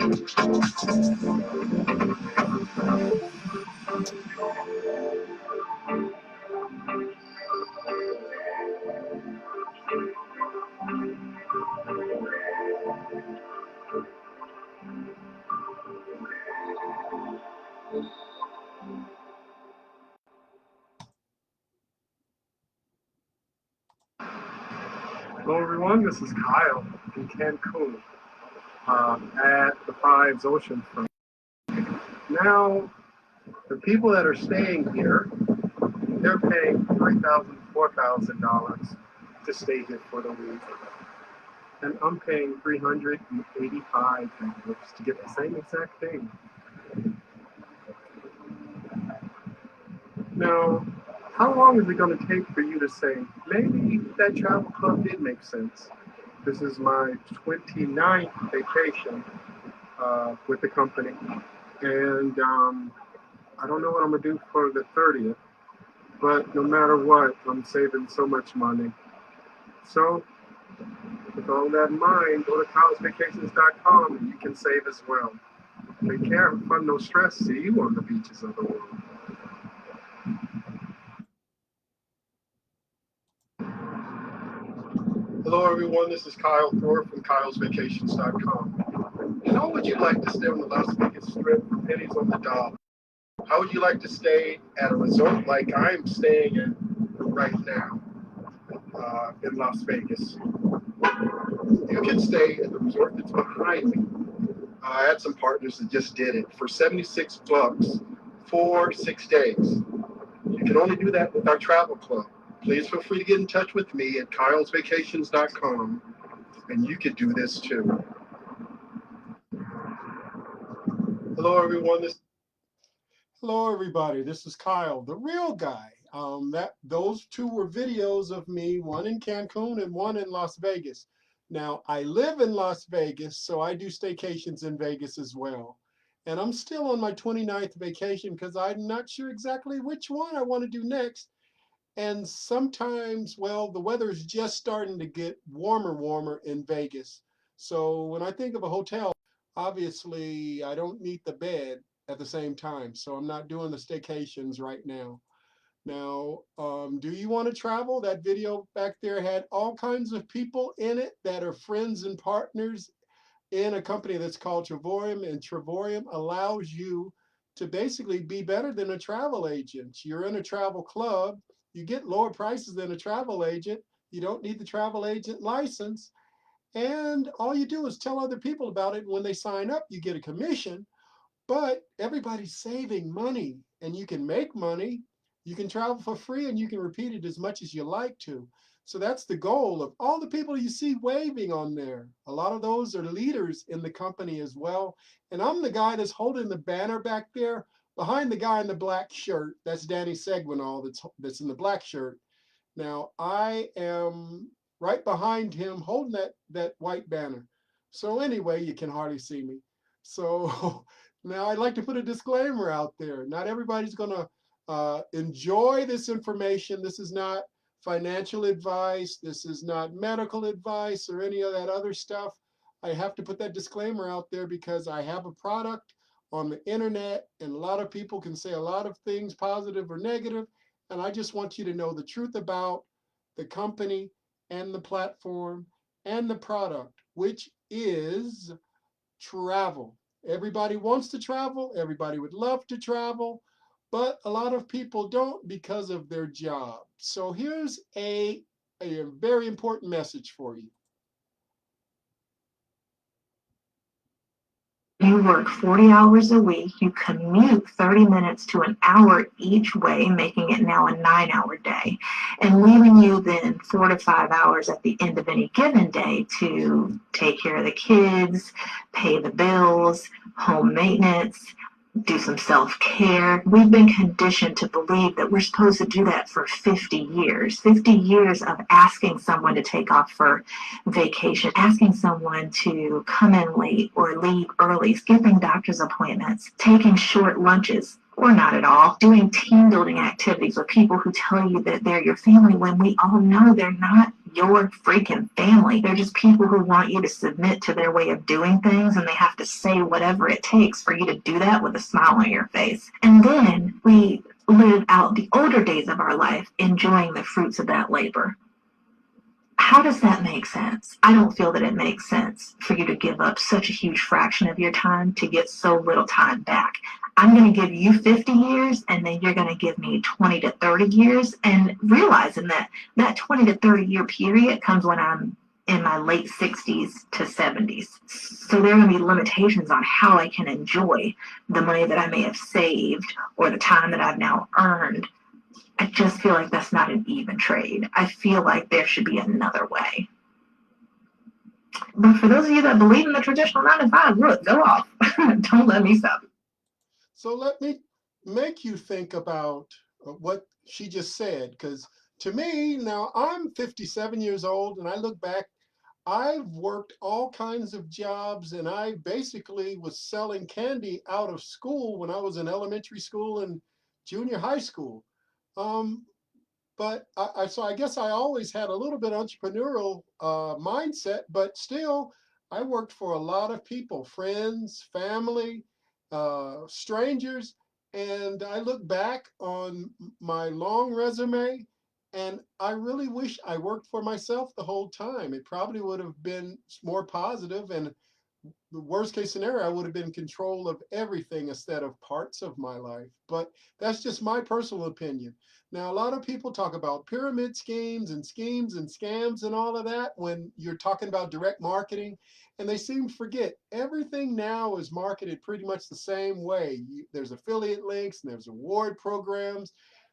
Hello everyone, this is Kyle in Cancun at the Fives Oceanfront. Now, the people that are staying here, they're paying $3,000, $4,000 to stay here for the week. And I'm paying $385 to get the same exact thing. Now, how long is it going to take for you to say, maybe that travel club did make sense? This is my 29th vacation with the company, and I don't know what I'm going to do for the 30th, but no matter what, I'm saving so much money. So, with all that in mind, go to collegevacations.com and you can save as well. Take care, have fun, no stress. See you on the beaches of the world. Hello everyone, this is Kyle Thor from kylesvacations.com. How would you like to stay on the Las Vegas Strip for pennies on the dollar? How would you like to stay at a resort like I'm staying in right now in Las Vegas? You can stay at the resort that's behind me. I had some partners that just did it for $76 for 6 days. You can only do that with our travel club. Please feel free to get in touch with me at kylesvacations.com, and you could do this too. Hello, everyone. Hello, everybody. This is Kyle, the real guy. Those two were videos of me, one in Cancun and one in Las Vegas. Now, I live in Las Vegas, so I do staycations in Vegas as well. And I'm still on my 29th vacation because I'm not sure exactly which one I want to do next. And sometimes, well, the weather is just starting to get warmer in Vegas. So when I think of a hotel, obviously I don't need the bed at the same time. So I'm not doing the staycations right now. Now, do you want to travel? That video back there had all kinds of people in it that are friends and partners in a company that's called Travorium, and Travorium allows you to basically be better than a travel agent. You're in a travel club. You get lower prices than a travel agent. You don't need the travel agent license. And all you do is tell other people about it. When they sign up, you get a commission. But everybody's saving money, and you can make money. You can travel for free, and you can repeat it as much as you like to. So that's the goal of all the people you see waving on there. A lot of those are leaders in the company as well. And I'm the guy that's holding the banner back there behind the guy in the black shirt. That's Danny Seguinall that's in the black shirt. Now, I am right behind him holding that white banner. So anyway, you can hardly see me. So now I'd like to put a disclaimer out there. Not everybody's going to enjoy this information. This is not financial advice. This is not medical advice or any of that other stuff. I have to put that disclaimer out there because I have a product on the internet, and a lot of people can say a lot of things, positive or negative, and I just want you to know the truth about the company and the platform and the product, which is travel. Everybody wants to travel. Everybody would love to travel, but a lot of people don't because of their job. So here's a very important message for you. You work 40 hours a week, you commute 30 minutes to an hour each way, making it now a 9-hour day, and leaving you then 4 to 5 hours at the end of any given day to take care of the kids, pay the bills, home maintenance, do some self-care. We've been conditioned to believe that we're supposed to do that for 50 years. 50 years of asking someone to take off for vacation, asking someone to come in late or leave early, skipping doctor's appointments, taking short lunches. or not at all. Doing team building activities with people who tell you that they're your family when we all know they're not your freaking family. They're just people who want you to submit to their way of doing things, and they have to say whatever it takes for you to do that with a smile on your face. And then we live out the older days of our life enjoying the fruits of that labor. How does that make sense? I don't feel that it makes sense for you to give up such a huge fraction of your time to get so little time back. I'm going to give you 50 years, and then you're going to give me 20 to 30 years, and realizing that that 20 to 30 year period comes when I'm in my late 60s to 70s. So there are going to be limitations on how I can enjoy the money that I may have saved or the time that I've now earned. I just feel like that's not an even trade. I feel like there should be another way. But for those of you that believe in the traditional 9 to 5, look, go off. Don't let me stop you. So let me make you think about what she just said, because to me, now I'm 57 years old, and I look back, I've worked all kinds of jobs, and I basically was selling candy out of school when I was in elementary school and junior high school. Um, but so I guess I always had a little bit entrepreneurial mindset, but still, I worked for a lot of people, friends, family, strangers, and I look back on my long resume, and I really wish I worked for myself the whole time. It probably would have been more positive, and the worst case scenario, I would have been in control of everything instead of parts of my life. But that's just my personal opinion. Now, a lot of people talk about pyramid schemes and scams and all of that when you're talking about direct marketing. And they seem to forget everything now is marketed pretty much the same way. There's affiliate links and there's reward programs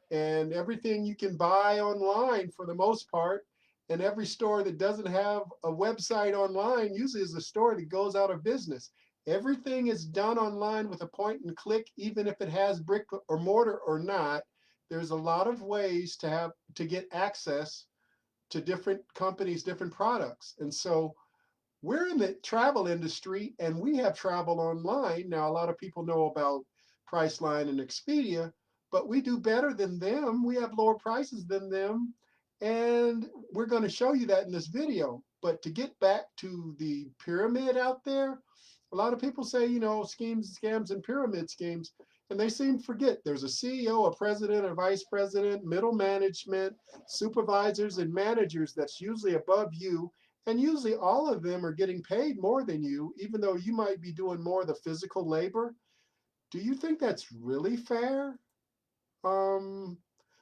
and everything you can buy online for the most part. And every store that doesn't have a website online usually is a store that goes out of business. Everything is done online with a point and click, even if it has brick or mortar or not. There's a lot of ways to get access to different companies, different products. And so we're in the travel industry and we have travel online. Now, a lot of people know about Priceline and Expedia, but we do better than them. We have lower prices than them. And we're going to show you that in this video. But to get back to the pyramid out there, a lot of people say, schemes, scams, and pyramid schemes. And they seem to forget there's a CEO, a president, a vice president, middle management, supervisors, and managers that's usually above you. And usually all of them are getting paid more than you, even though you might be doing more of the physical labor. Do you think that's really fair? Um,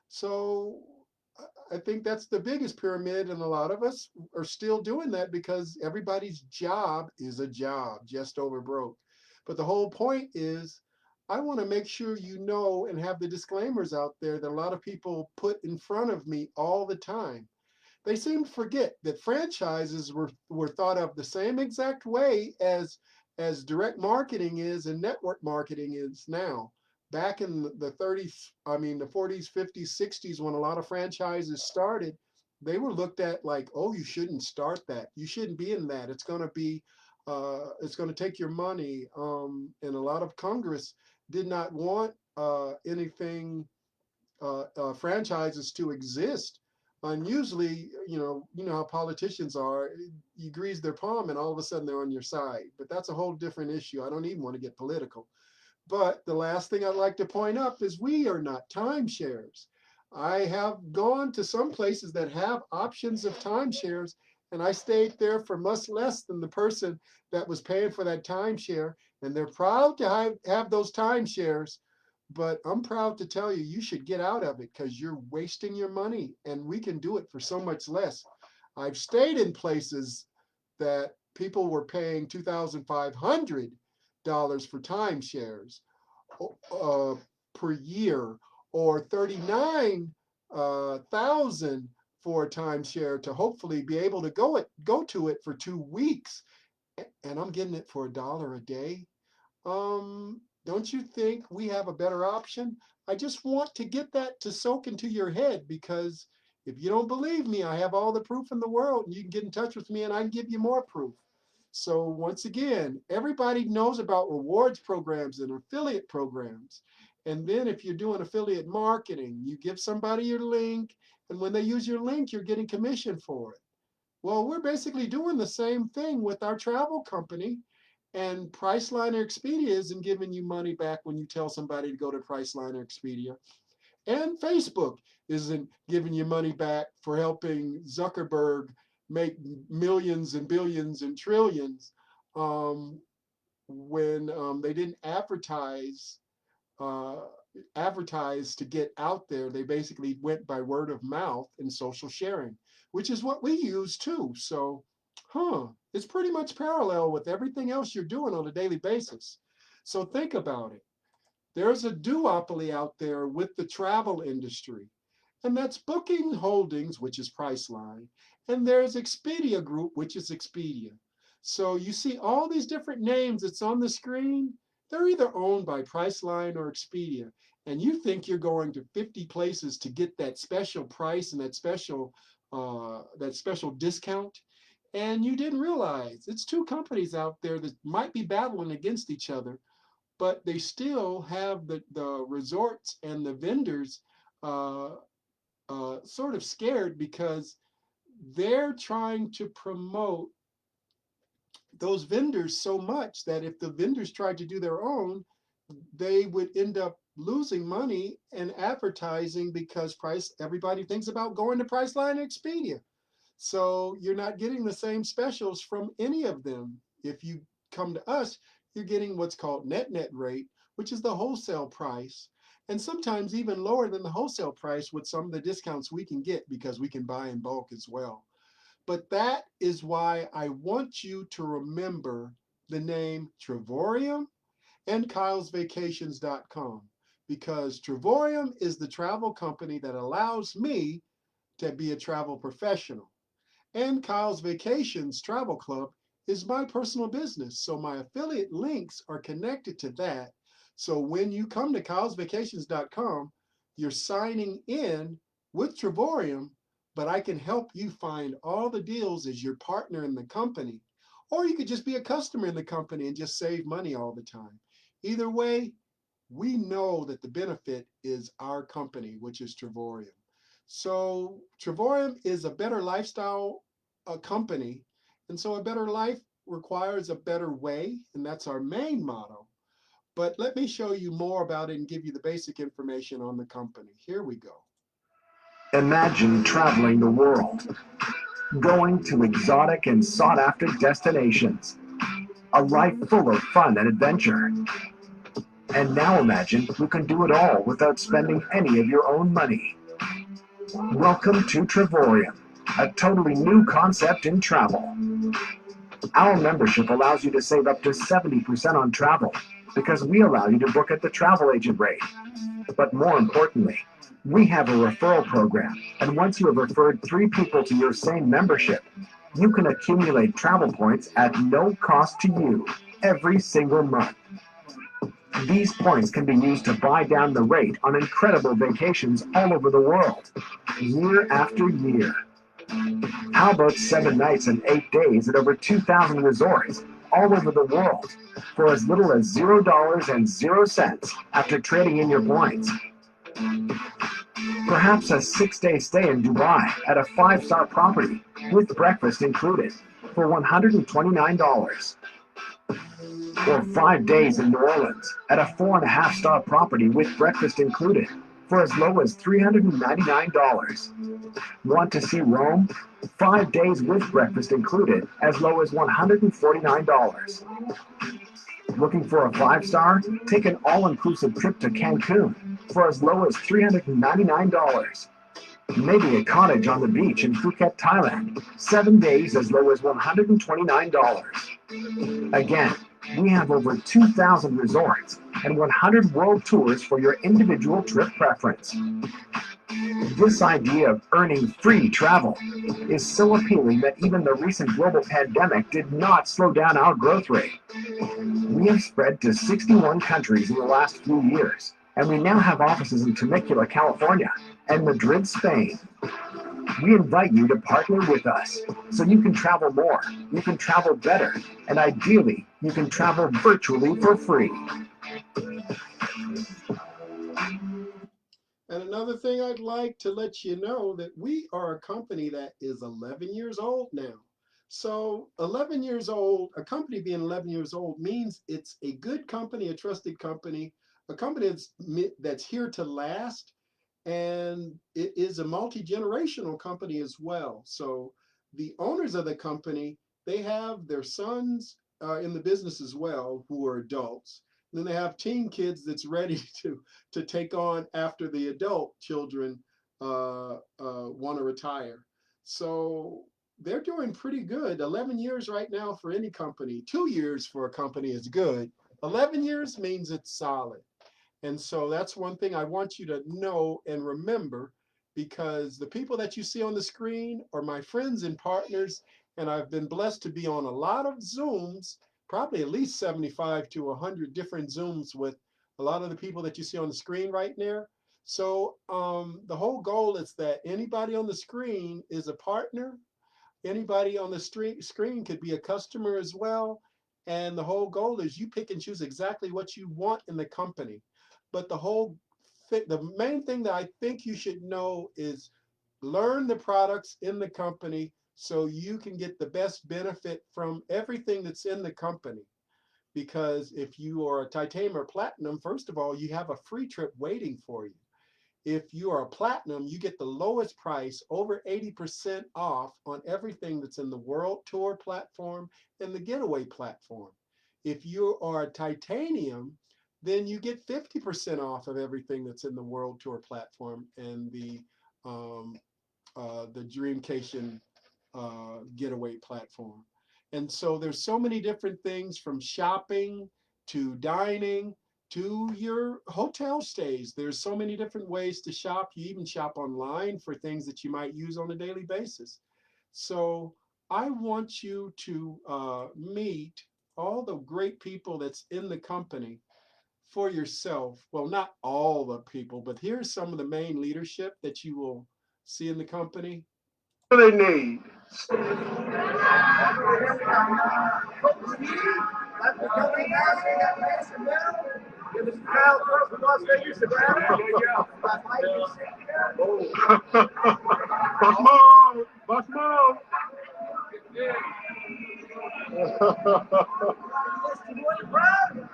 so I think that's the biggest pyramid, and a lot of us are still doing that because everybody's job is a job, just over broke. But the whole point is, I want to make sure you know and have the disclaimers out there that a lot of people put in front of me all the time. They seem to forget that franchises were thought of the same exact way as direct marketing is and network marketing is now. Back in the 30s, I mean the 40s, 50s, 60s, when a lot of franchises started, they were looked at like, oh, you shouldn't start that. You shouldn't be in that. It's going to take your money. And a lot of Congress did not want anything franchises to exist. And usually, you know how politicians are. You grease their palm, and all of a sudden they're on your side. But that's a whole different issue. I don't even want to get political. But the last thing I'd like to point up is we are not timeshares. I have gone to some places that have options of timeshares, and I stayed there for much less than the person that was paying for that timeshare. And they're proud to have those timeshares, but I'm proud to tell you, you should get out of it because you're wasting your money, and we can do it for so much less. I've stayed in places that people were paying $2,500 for timeshares uh, per year, or 39,000 for a timeshare to hopefully be able to go to it for 2 weeks, and I'm getting it for $1 a day. Don't you think we have a better option? I just want to get that to soak into your head, because if you don't believe me, I have all the proof in the world, and you can get in touch with me and I can give you more proof. So once again, everybody knows about rewards programs and affiliate programs. And then if you're doing affiliate marketing, you give somebody your link, and when they use your link, you're getting commission for it. Well, we're basically doing the same thing with our travel company, and Priceline or Expedia isn't giving you money back when you tell somebody to go to Priceline or Expedia. And Facebook isn't giving you money back for helping Zuckerberg make millions and billions and trillions when they didn't uh, advertise to get out there. They basically went by word of mouth and social sharing, which is what we use too. So, it's pretty much parallel with everything else you're doing on a daily basis. So think about it. There's a duopoly out there with the travel industry, and that's Booking Holdings, which is Priceline, and there's Expedia Group, which is Expedia. So you see all these different names that's on the screen, they're either owned by Priceline or Expedia, and you think you're going to 50 places to get that special price and that special discount, and you didn't realize it's two companies out there that might be battling against each other, but they still have the resorts and the vendors uh, sort of scared because they're trying to promote those vendors so much that if the vendors tried to do their own, they would end up losing money in advertising because everybody thinks about going to Priceline or Expedia. So you're not getting the same specials from any of them. If you come to us, you're getting what's called net rate, which is the wholesale price, and sometimes even lower than the wholesale price with some of the discounts we can get because we can buy in bulk as well. But that is why I want you to remember the name Travorium and kylesvacations.com, because Travorium is the travel company that allows me to be a travel professional. And Kyle's Vacations Travel Club is my personal business. So my affiliate links are connected to that. So when you come to kylesvacations.com, you're signing in with Travorium, but I can help you find all the deals as your partner in the company. Or you could just be a customer in the company and just save money all the time. Either way, we know that the benefit is our company, which is Travorium. So Travorium is a better lifestyle company. And so a better life requires a better way. And that's our main motto. But let me show you more about it and give you the basic information on the company. Here we go. Imagine traveling the world, going to exotic and sought-after destinations, a life full of fun and adventure. And now imagine you can do it all without spending any of your own money. Welcome to Travorium, a totally new concept in travel. Our membership allows you to save up to 70% on travel because we allow you to book at the travel agent rate. But more importantly, we have a referral program, and once you have referred 3 people to your same membership, you can accumulate travel points at no cost to you every single month. These points can be used to buy down the rate on incredible vacations all over the world, year after year. How about 7 nights and 8 days at over 2,000 resorts all over the world for as little as $0 after trading in your points? Perhaps a 6-day stay in Dubai at a 5-star property with breakfast included for $129. Or 5 days in New Orleans at a 4.5-star property with breakfast included for as low as $399. Want to see Rome? 5 days with breakfast included as low as $149. Looking for a 5-star? Take an all-inclusive trip to Cancun for as low as $399. Maybe a cottage on the beach in Phuket, Thailand, 7 days as low as $129. Again, we have over 2,000 resorts and 100 world tours for your individual trip preference. This idea of earning free travel is so appealing that even the recent global pandemic did not slow down our growth rate. We have spread to 61 countries in the last few years, and we now have offices in Temecula, California, and Madrid, Spain. We invite you to partner with us so you can travel more, you can travel better, and ideally, you can travel virtually for free. another thing I'd like to let you know that we are a company that is 11 years old now. So 11 years old, a company being 11 years old means it's a good company, a trusted company, a company that's here to last, and it is a multi-generational company as well. So the owners of the company, they have their sons in the business as well, who are adults. And then they have teen kids that's ready to take on after the adult children want to retire. So they're doing pretty good. 11 years right now for any company. 2 years for a company is good. 11 years means it's solid. And so that's one thing I want you to know and remember, because the people that you see on the screen are my friends and partners, and I've been blessed to be on a lot of Zooms, probably at least 75 to 100 different Zooms with a lot of the people that you see on the screen right there. So the whole goal is that anybody on the screen is a partner. Anybody on the screen could be a customer as well. And the whole goal is you pick and choose exactly what you want in the company. But the main thing that I think you should know is learn the products in the company so you can get the best benefit from everything that's in the company. Because if you are a titanium or platinum, first of all, you have a free trip waiting for you. If you are a platinum, you get the lowest price, over 80% off on everything that's in the World Tour platform and the Getaway platform. If you are a titanium, then you get 50% off of everything that's in the World Tour platform and the Dreamcation Getaway platform. And so there's so many different things, from shopping to dining to your hotel stays. There's so many different ways to shop. You even shop online for things that you might use on a daily basis. So I want you to meet all the great people that's in the company for yourself. Well, not all the people, but here's some of the main leadership that you will see in the company. What do they need? Boss mom.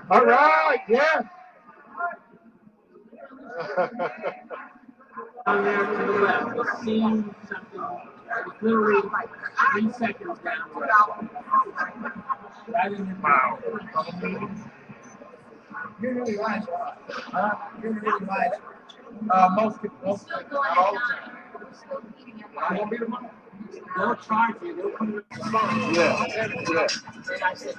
All right, yeah. On there to the left, you'll see something literally like 3 seconds down the road. That is wow. You're really right. You're really right. Most not all the time. I won't be tomorrow. They'll charge you. They'll put it in the phone. Yeah. Yeah. And I said,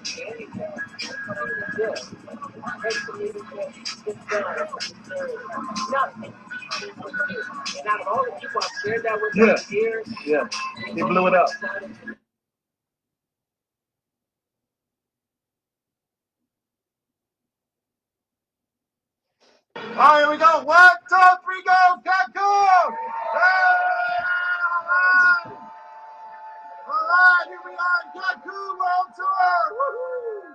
nothing. And out of all the people I've shared that with for years, He blew it up. All right, here we go. 1, 2, 3, go. Cancun. All right, here we are in Cancun World Tour. Woohoo!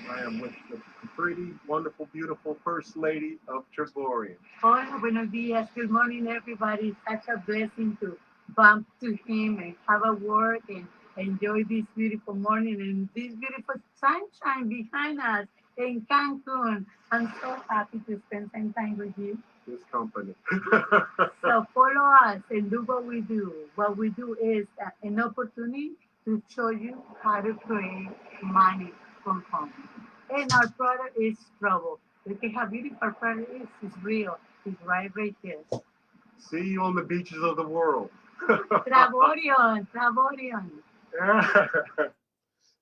I am with the pretty, wonderful, beautiful First Lady of Travorium. Hola, buenos días. Good morning, everybody. Such a blessing to bump to him and have a word and enjoy this beautiful morning and this beautiful sunshine behind us in Cancun. I'm so happy to spend some time with you. This company. So follow us and do what we do. What we do is an opportunity to show you how to create money from home. And our product is Trouble. Look at how beautiful our product is. It's real. It's right there. See you on the beaches of the world. Travorium.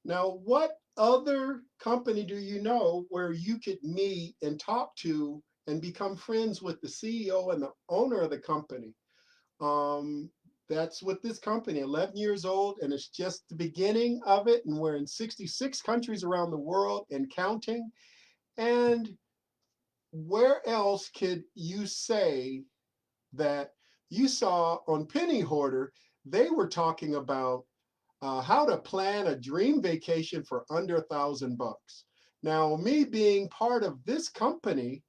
Now, what other company do you know where you could meet and talk to and become friends with the CEO and the owner of the company? That's what this company, 11 years old, and it's just the beginning of it. And we're in 66 countries around the world and counting. And where else could you say that you saw on Penny Hoarder, they were talking about how to plan a dream vacation for under $1,000. Now, me being part of this company,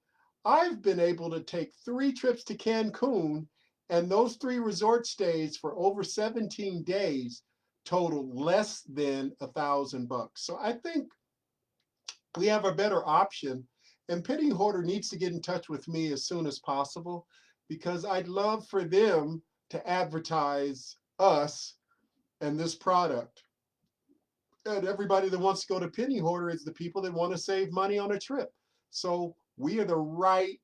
I've been able to take 3 trips to Cancun, and those 3 resort stays for over 17 days total less than $1,000. So I think we have a better option, and Penny Hoarder needs to get in touch with me as soon as possible, because I'd love for them to advertise us and this product. And everybody that wants to go to Penny Hoarder is the people that want to save money on a trip. So we have the right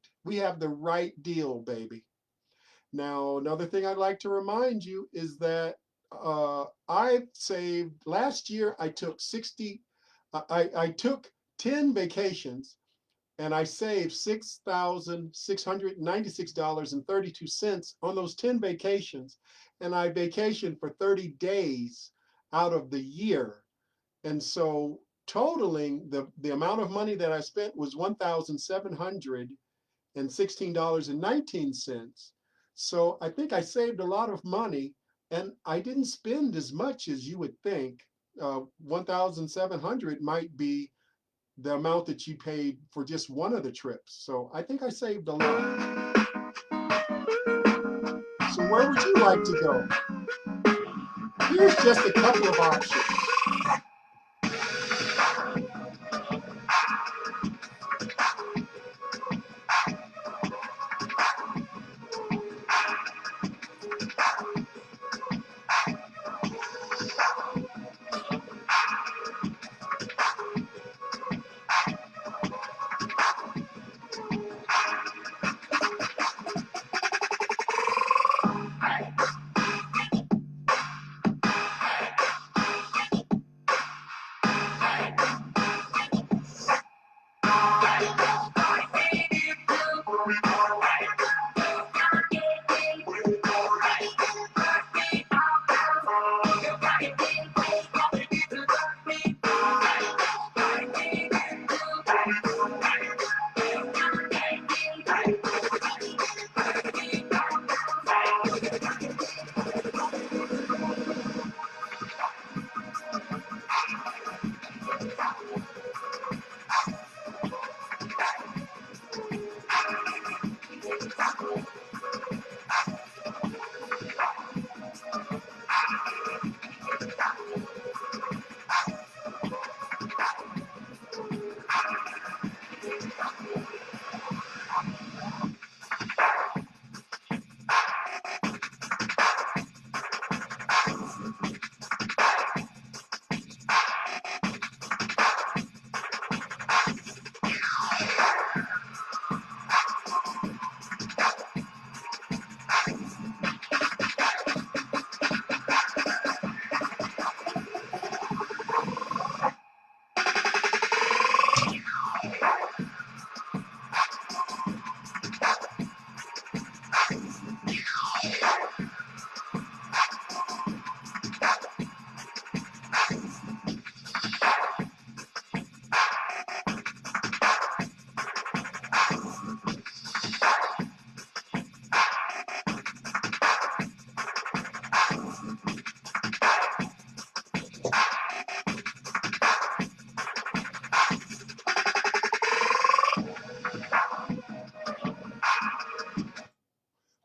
deal, baby. Now, another thing I'd like to remind you is that I saved last year. I took 10 vacations, and I saved $6,696.32 on those 10 vacations. And I vacationed for 30 days out of the year. And so totaling the amount of money that I spent was $1,716.19. So I think I saved a lot of money, and I didn't spend as much as you would think. 1,700 might be the amount that you paid for just one of the trips. So I think I saved a lot. So where would you like to go? Here's just a couple of options.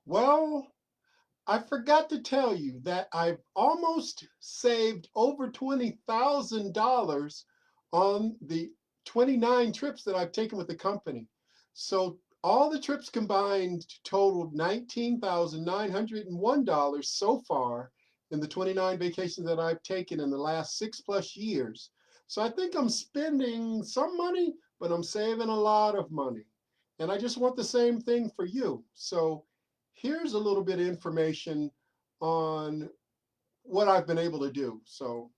Well, I forgot to tell you that I've almost saved over $20,000 on the 29 trips that I've taken with the company. So all the trips combined totaled $19,901 so far in the 29 vacations that I've taken in the last 6+ years. So I think I'm spending some money, but I'm saving a lot of money. And I just want the same thing for you. So here's a little bit of information on what I've been able to do. So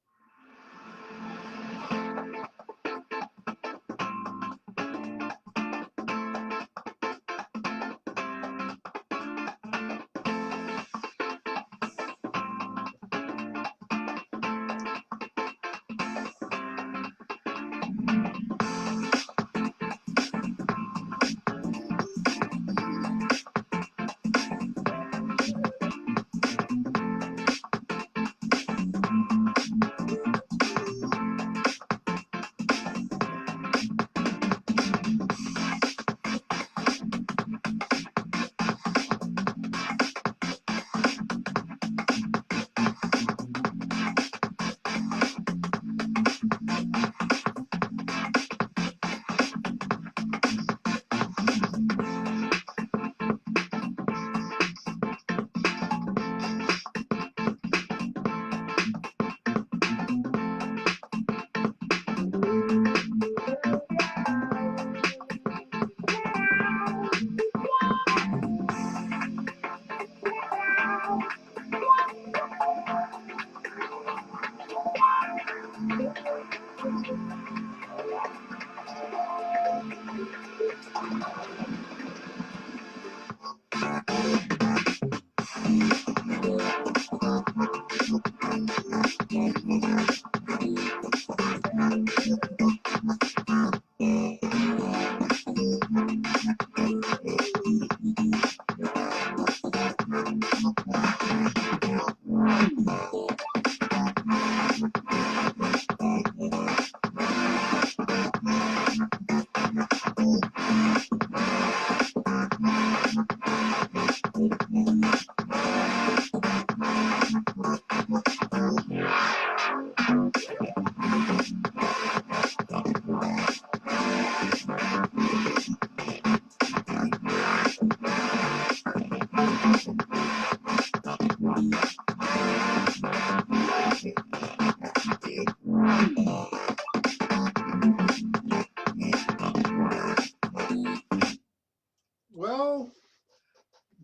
Well,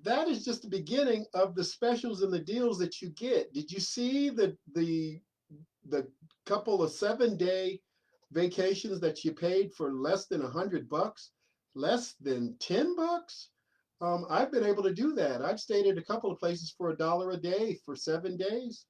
that is just the beginning of the specials and the deals that you get. Did you see the couple of 7-day vacations that you paid for less than $100, less than $10? I've been able to do that. I've stayed at a couple of places for $1 a day for 7 days.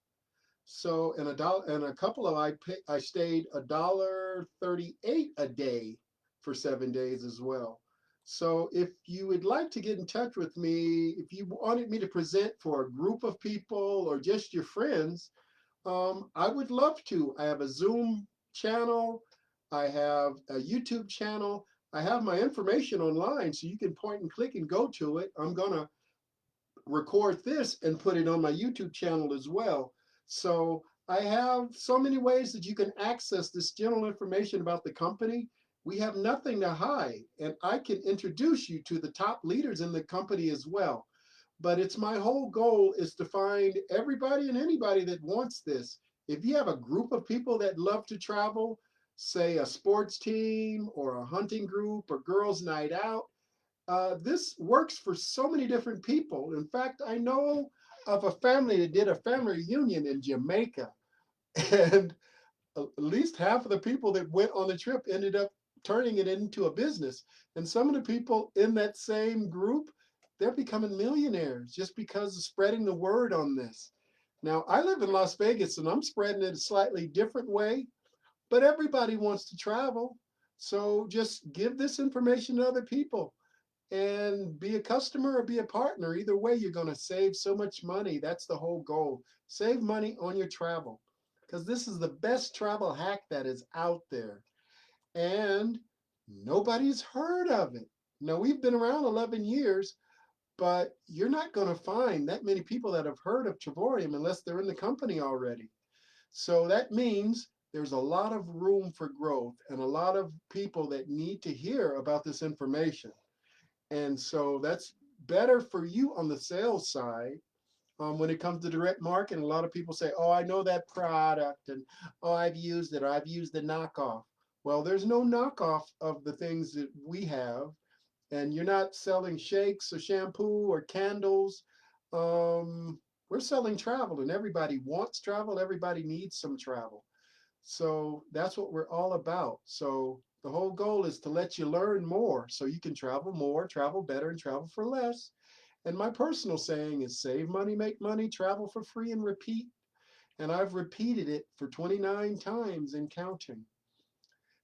So, and a couple of I stayed $1.38 a day for 7 days as well. So if you would like to get in touch with me, if you wanted me to present for a group of people or just your friends, I would love to. I have a Zoom channel. I have a YouTube channel. I have my information online, so you can point and click and go to it. I'm going to record this and put it on my YouTube channel as well. So I have so many ways that you can access this general information about the company. We have nothing to hide, and I can introduce you to the top leaders in the company as well. But it's my whole goal is to find everybody and anybody that wants this. If you have a group of people that love to travel, say a sports team or a hunting group or girls' night out, this works for so many different people. In fact, I know of a family that did a family reunion in Jamaica, and at least half of the people that went on the trip ended up turning it into a business. And some of the people in that same group, they're becoming millionaires just because of spreading the word on this. Now, I live in Las Vegas and I'm spreading it a slightly different way, but everybody wants to travel. So just give this information to other people and be a customer or be a partner. Either way, you're going to save so much money. That's the whole goal. Save money on your travel because this is the best travel hack that is out there. And nobody's heard of it. Now, we've been around 11 years, but you're not going to find that many people that have heard of Travorium unless they're in the company already. So that means there's a lot of room for growth and a lot of people that need to hear about this information. And so that's better for you on the sales side. When it comes to direct marketing, a lot of people say, oh, I know that product, and oh, I've used it, or I've used the knockoff. Well, there's no knockoff of the things that we have, and you're not selling shakes or shampoo or candles. We're selling travel, and everybody wants travel. Everybody needs some travel. So that's what we're all about. So the whole goal is to let you learn more so you can travel more, travel better, and travel for less. And my personal saying is save money, make money, travel for free, and repeat. And I've repeated it for 29 times and counting.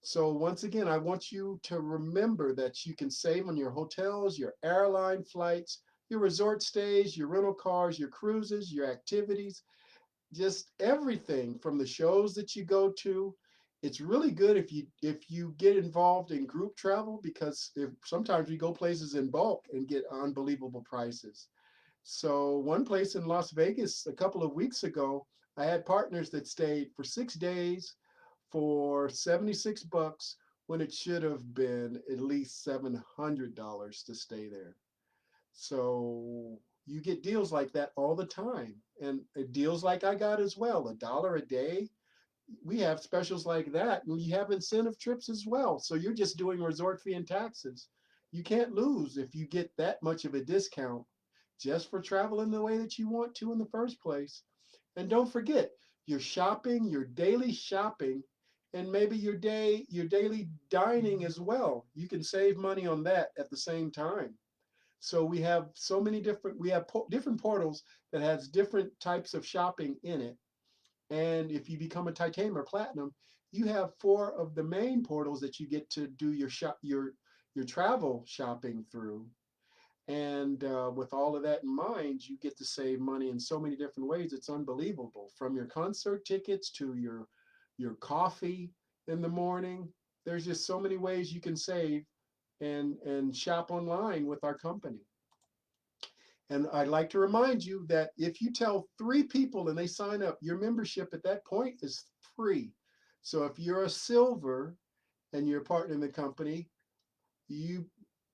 So once again, I want you to remember that you can save on your hotels, your airline flights, your resort stays, your rental cars, your cruises, your activities, just everything from the shows that you go to. It's really good if you get involved in group travel because if sometimes we go places in bulk and get unbelievable prices. So one place in Las Vegas a couple of weeks ago, I had partners that stayed for 6 days for $76 when it should have been at least $700 to stay there. So you get deals like that all the time. And deals like I got as well, $1 a day. We have specials like that. And you have incentive trips as well. So you're just doing resort fee and taxes. You can't lose if you get that much of a discount just for traveling the way that you want to in the first place. And don't forget, your shopping, your daily shopping and maybe your daily dining as well. You can save money on that at the same time. So we have so many different, different portals that has different types of shopping in it. And if you become a titanium or platinum, you have 4 of the main portals that you get to do your travel shopping through. And with all of that in mind, you get to save money in so many different ways. It's unbelievable. From your concert tickets to your coffee in the morning. There's just so many ways you can save and shop online with our company. And I'd like to remind you that if you tell 3 people and they sign up, your membership at that point is free. So if you're a silver and you're a partner in the company, you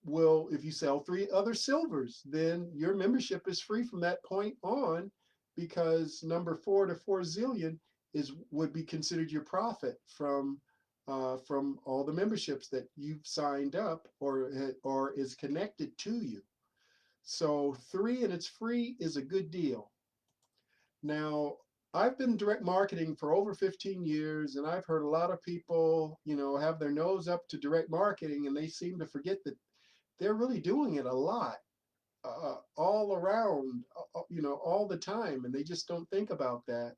will, if you sell 3 other silvers, then your membership is free from that point on, because number 4 to 4 zillion would be considered your profit from all the memberships that you've signed up or is connected to you. So 3 and it's free is a good deal. Now, I've been direct marketing for over 15 years, and I've heard a lot of people, have their nose up to direct marketing, and they seem to forget that they're really doing it a lot, all around, all the time, and they just don't think about that.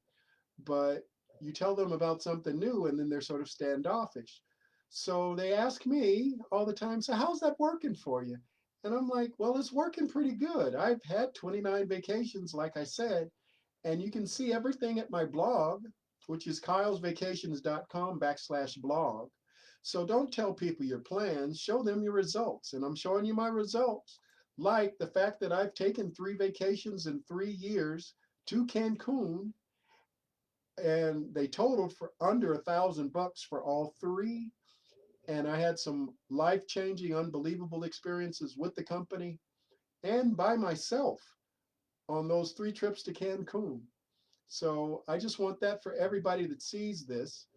But you tell them about something new, and then they're sort of standoffish. So they ask me all the time, so how's that working for you? And I'm like, well, it's working pretty good. I've had 29 vacations, like I said, and you can see everything at my blog, which is kylesvacations.com/blog. So don't tell people your plans, show them your results. And I'm showing you my results, like the fact that I've taken 3 vacations in 3 years to Cancun, and they totaled for under $1,000 for all 3. And I had some life-changing, unbelievable experiences with the company and by myself on those 3 trips to Cancun. So I just want that for everybody that sees this.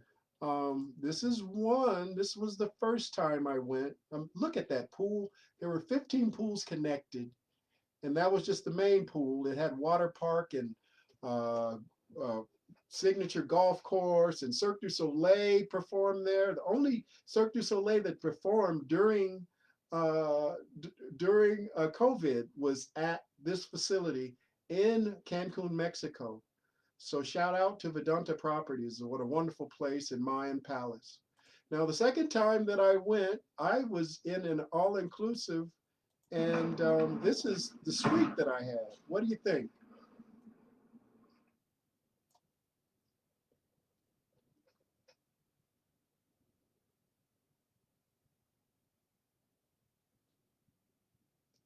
This was the first time I went. Look at that pool. There were 15 pools connected, and that was just the main pool. It had water park and uh, uh, signature golf course, and Cirque du Soleil performed there. The only Cirque du Soleil that performed during COVID was at this facility in Cancun, Mexico. So shout out to Vedanta Properties. What a wonderful place in Mayan Palace. Now, the second time that I went, I was in an all-inclusive, and this is the suite that I had. What do you think?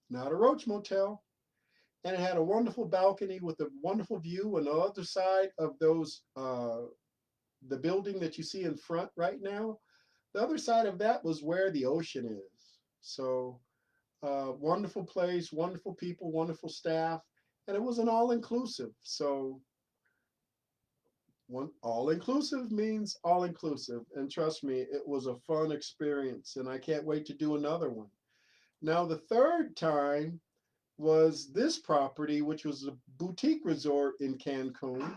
Not a roach motel. And it had a wonderful balcony with a wonderful view on the other side of the building that you see in front right now. The other side of that was where the ocean is. So wonderful place, wonderful people, wonderful staff, and it was an all-inclusive. So all-inclusive means all-inclusive, and trust me, it was a fun experience, and I can't wait to do another one. Now, the third time was this property, which was a boutique resort in Cancun.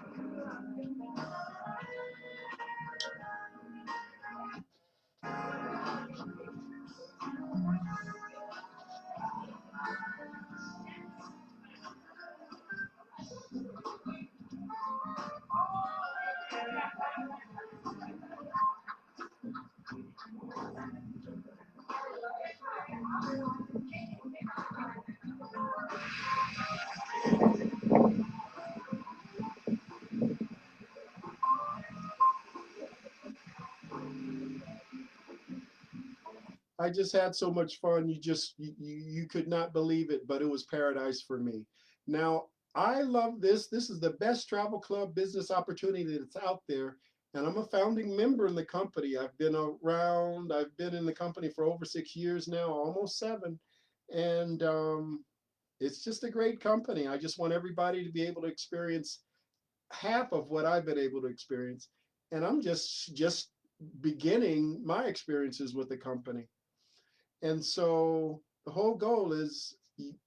I just had so much fun. You could not believe it, but it was paradise for me. Now, I love this. This is the best travel club business opportunity that's out there. And I'm a founding member in the company. I've been in the company for over 6 years now, almost 7. And it's just a great company. I just want everybody to be able to experience half of what I've been able to experience. And I'm just beginning my experiences with the company. And so the whole goal is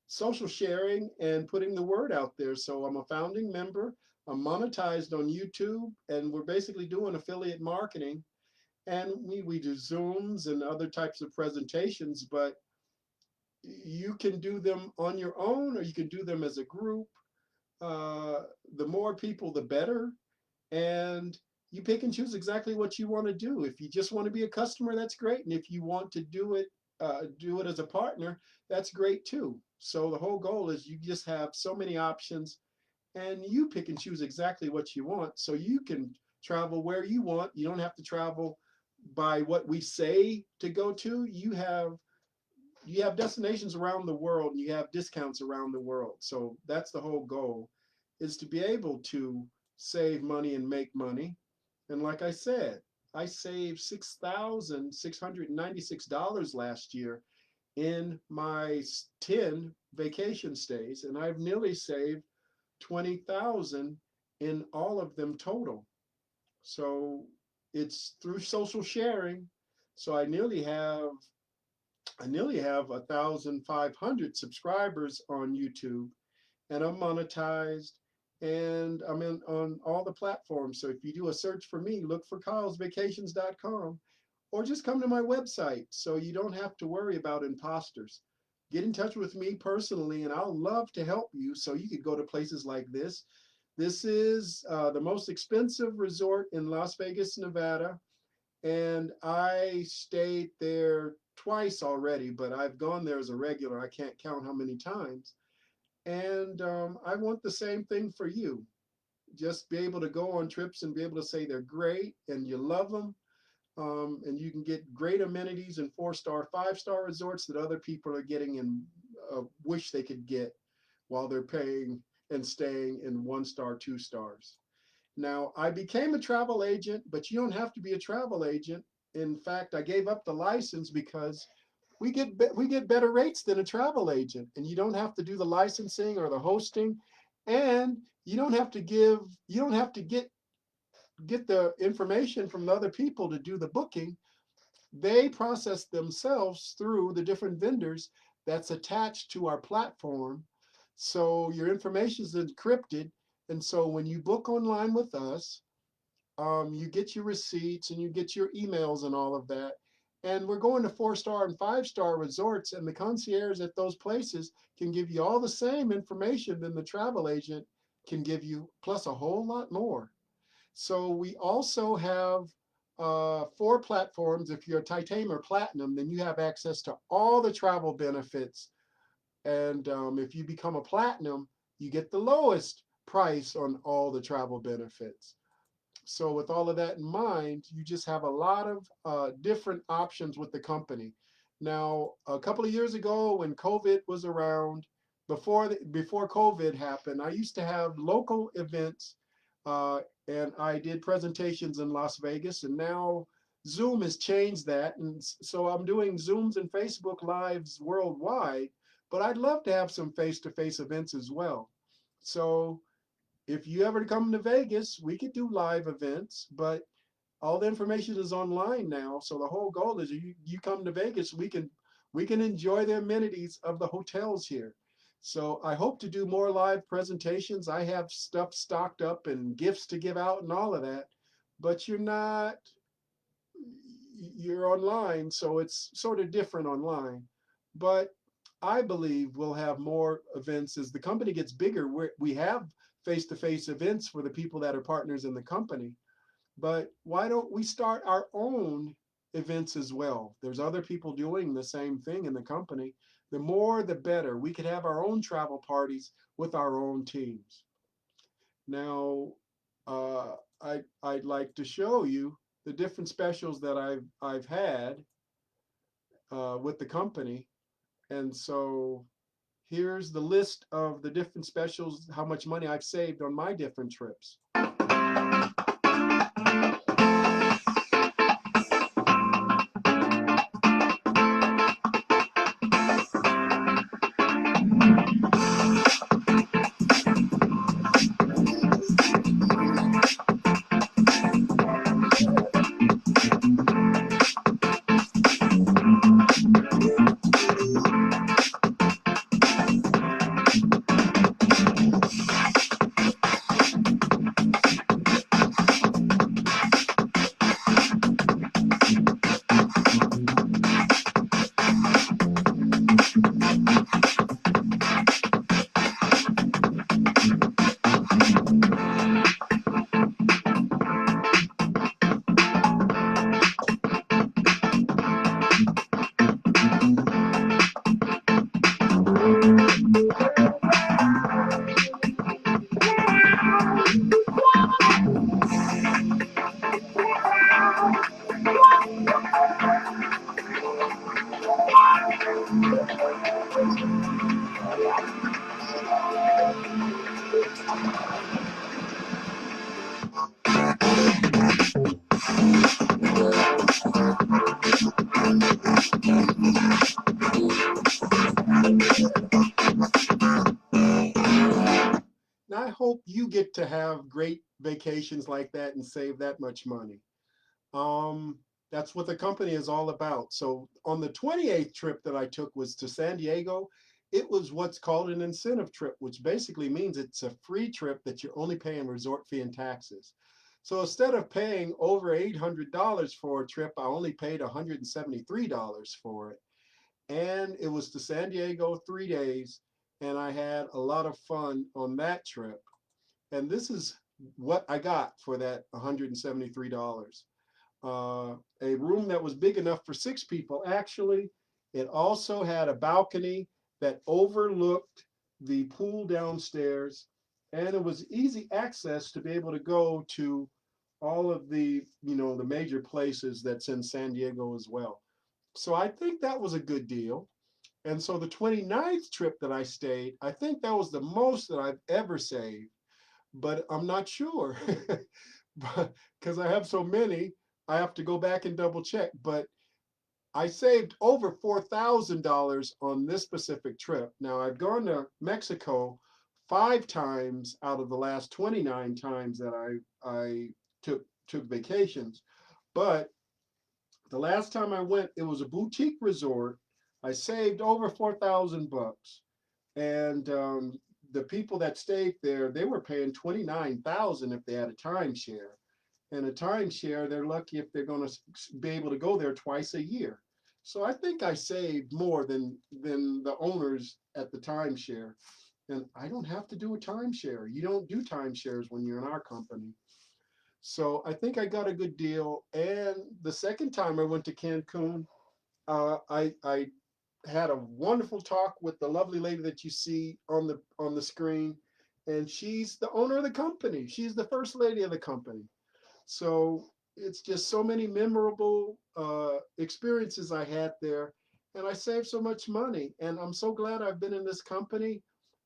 social sharing and putting the word out there. So I'm a founding member. I'm monetized on YouTube, and we're basically doing affiliate marketing. And we do Zooms and other types of presentations, but you can do them on your own or you can do them as a group. The more people, the better. And you pick and choose exactly what you want to do. If you just want to be a customer, that's great. And if you want to do it as a partner, that's great too. So the whole goal is you just have so many options and you pick and choose exactly what you want so you can travel where you want. You don't have to travel by what we say to go to. You have destinations around the world and you have discounts around the world. So that's the whole goal, is to be able to save money and make money. And like I said, I saved $6,696 last year in my 10 vacation stays, and I've nearly saved 20,000 in all of them total. So it's through social sharing. So I nearly have 1,500 subscribers on YouTube, and I'm monetized, and I'm in on all the platforms. So if you do a search for me, look for kylesvacations.com, or just come to my website so you don't have to worry about imposters. Get in touch with me personally, and I'll love to help you so you could go to places like this. This is the most expensive resort in Las Vegas, Nevada. And I stayed there twice already, but I've gone there as a regular. I can't count how many times. And I want the same thing for you. Just be able to go on trips and be able to say they're great and you love them. And you can get great amenities in 4-star, 5-star resorts that other people are getting and wish they could get while they're paying and staying in 1-star, 2 stars. Now, I became a travel agent, but you don't have to be a travel agent. In fact, I gave up the license because we get better rates than a travel agent, and you don't have to do the licensing or the hosting, and you don't have to get the information from the other people to do the booking. They process themselves through the different vendors that's attached to our platform. So your information is encrypted. And so when you book online with us, you get your receipts and you get your emails and all of that. And we're going to 4-star and 5-star resorts, and the concierge at those places can give you all the same information than the travel agent can give you, plus a whole lot more. So we also have 4 platforms. If you're a titanium or platinum, then you have access to all the travel benefits. And if you become a platinum, you get the lowest price on all the travel benefits. So with all of that in mind, you just have a lot of different options with the company. Now, a couple of years ago when COVID was around, before COVID happened, I used to have local events, and I did presentations in Las Vegas, and now Zoom has changed that. And so I'm doing Zooms and Facebook Lives worldwide, but I'd love to have some face-to-face events as well. So if you ever come to Vegas, we could do live events, but all the information is online now. So the whole goal is you come to Vegas, we can enjoy the amenities of the hotels here. So I hope to do more live presentations. I have stuff stocked up and gifts to give out and all of that, but you're online, so it's sort of different online. But I believe we'll have more events as the company gets bigger. We have face-to-face events for the people that are partners in the company. But why don't we start our own events as well? There's other people doing the same thing in the company. The more, the better. We could have our own travel parties with our own teams. Now, I'd like to show you the different specials that I've had with the company. And so here's the list of the different specials, how much money I've saved on my different trips. get to have great vacations like that and save that much money. That's what the company is all about. So on the 28th trip that I took was to San Diego. It was what's called an incentive trip, which basically means it's a free trip that you're only paying resort fee and taxes. So instead of paying over $800 for a trip, I only paid $173 for it. And it was to San Diego 3 days, and I had a lot of fun on that trip. And this is what I got for that $173. A room that was big enough for 6 people, actually. It also had a balcony that overlooked the pool downstairs, and it was easy access to be able to go to all of the, the major places that's in San Diego as well. So I think that was a good deal. And so the 29th trip that I stayed, I think that was the most that I've ever saved, but I'm not sure because I have so many, I have to go back and double check. But I saved over $4,000 on this specific trip. Now I've gone to Mexico 5 times out of the last 29 times that I took vacations. But the last time I went, it was a boutique resort. I saved over 4,000 bucks. And the people that stayed there, they were paying 29,000 if they had a timeshare. And a timeshare, they're lucky if they're going to be able to go there twice a year. So I think I saved more than the owners at the timeshare. And I don't have to do a timeshare. You don't do timeshares when you're in our company. So I think I got a good deal. And the second time I went to Cancun, I had a wonderful talk with the lovely lady that you see on the screen, and she's the owner of the company. She's the first lady of the company. So it's just so many memorable experiences I had there, and I saved so much money. And I'm so glad I've been in this company.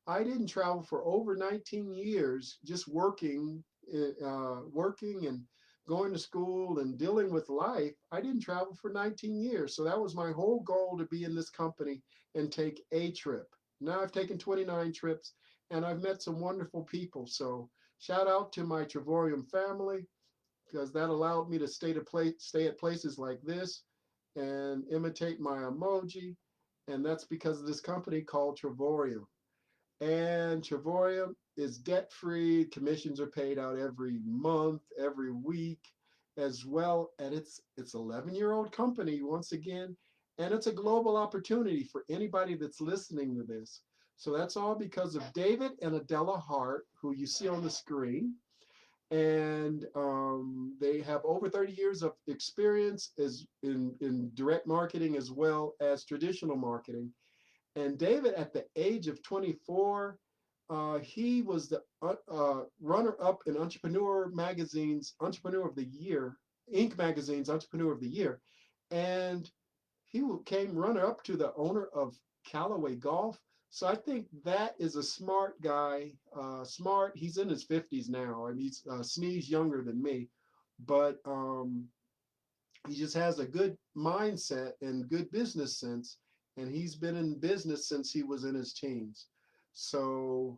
I didn't travel for over 19 years, just working and going to school and dealing with life. I didn't travel for 19 years. So that was my whole goal, to be in this company and take a trip. Now I've taken 29 trips and I've met some wonderful people. So shout out to my Travorium family, because that allowed me to stay at places like this and imitate my emoji. And that's because of this company called Travorium. And Travorium is debt-free. Commissions are paid out every month, every week as well. And it's 11-year-old company once again, and it's a global opportunity for anybody that's listening to this. So that's all because of David and Adela Hart, who you see on the screen. And they have over 30 years of experience as in direct marketing as well as traditional marketing. And David, at the age of 24, he was the runner-up in Entrepreneur Magazine's Entrepreneur of the Year, Inc. Magazine's Entrepreneur of the Year. And he came runner-up to the owner of Callaway Golf. So I think that is a smart guy. Smart, he's in his 50s now, and he's sneeze younger than me. But he just has a good mindset and good business sense, and he's been in business since he was in his teens. So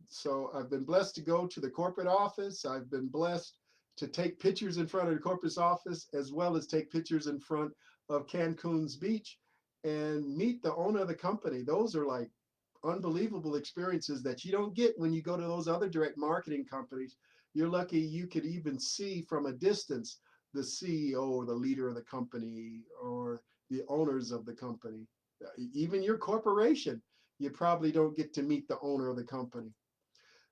so I've been blessed to go to the corporate office. I've been blessed to take pictures in front of the corporate office, as well as take pictures in front of Cancun's beach and meet the owner of the company. Those are like unbelievable experiences that you don't get when you go to those other direct marketing companies. You're lucky you could even see from a distance the CEO or the leader of the company or the owners of the company. Even your corporation, you probably don't get to meet the owner of the company.